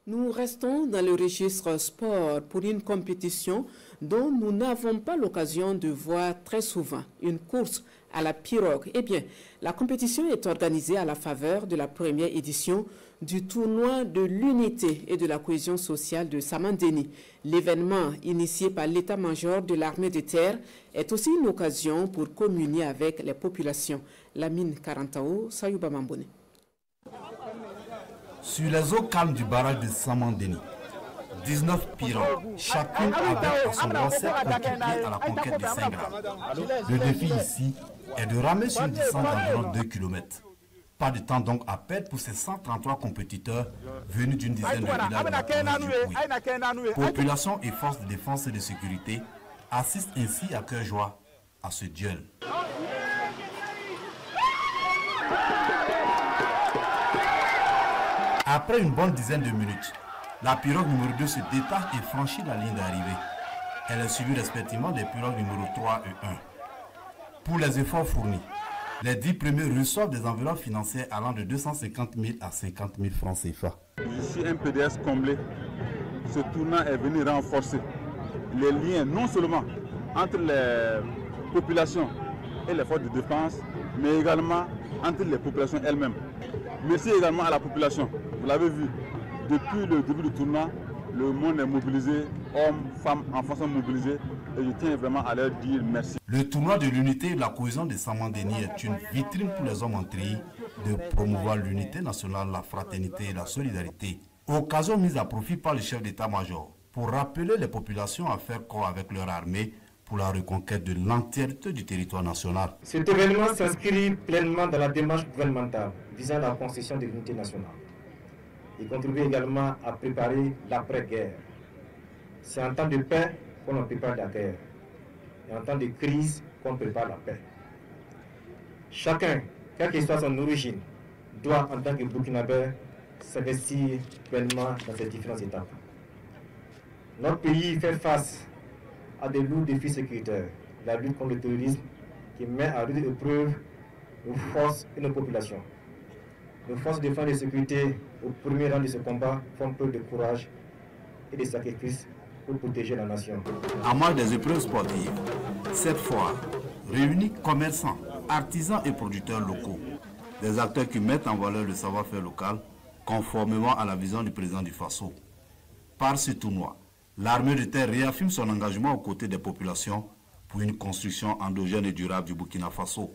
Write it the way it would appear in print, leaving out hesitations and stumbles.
Nous restons dans le registre sport pour une compétition dont nous n'avons pas l'occasion de voir très souvent, une course à la pirogue. Eh bien, la compétition est organisée à la faveur de la première édition du tournoi de l'unité et de la cohésion sociale de Samandéni. L'événement, initié par l'état-major de l'armée de terre, est aussi une occasion pour communier avec les populations. Lamine Karantao, Sayouba Mamboné. Sur les eaux calmes du barrage de Samandéni, 19 pirogues, chacune avec à son recette contribué à la conquête des 5 grammes. Le défi ici est de ramer sur une distance d'environ 2 km. Pas de temps donc à perdre pour ces 133 compétiteurs venus d'une dizaine de villages de la province du Pouy. Population et forces de défense et de sécurité assistent ainsi à cœur joie à ce duel. Après une bonne dizaine de minutes, la pirogue numéro 2 se détache et franchit la ligne d'arrivée. Elle est suivie respectivement des pirogues numéro 3 et 1. Pour les efforts fournis, les 10 premiers reçoivent des enveloppes financières allant de 250 000 à 50 000 francs CFA. Ici, un PDS comblé. Ce tournoi est venu renforcer les liens non seulement entre les populations et les forces de défense, mais également entre les populations elles-mêmes. Merci également à la population. Vous l'avez vu, depuis le début du tournoi, le monde est mobilisé, hommes, femmes, enfants sont mobilisés et je tiens vraiment à leur dire merci. Le tournoi de l'unité et de la cohésion de Samandéni est une vitrine pour les hommes en tri de promouvoir l'unité nationale, la fraternité et la solidarité. Occasion mise à profit par le chef d'état-major pour rappeler les populations à faire corps avec leur armée pour la reconquête de l'entièreté du territoire national. Cet événement s'inscrit pleinement dans la démarche gouvernementale visant la construction de l'unité nationale. Il contribue également à préparer l'après-guerre. C'est en temps de paix qu'on prépare la guerre et en temps de crise qu'on prépare la paix. Chacun, quelle que soit son origine, doit en tant que Burkinabé s'investir pleinement dans ces différentes étapes. Notre pays fait face à des lourds défis sécuritaires, la lutte contre le terrorisme qui met à rude épreuve nos forces et nos populations. Nos forces de défense et de sécurité au premier rang de ce combat font preuve de courage et de sacrifice pour protéger la nation. À marge des épreuves sportives, cette fois, réunit commerçants, artisans et producteurs locaux, des acteurs qui mettent en valeur le savoir-faire local conformément à la vision du président du Faso. Par ce tournoi, l'armée de terre réaffirme son engagement aux côtés des populations pour une construction endogène et durable du Burkina Faso.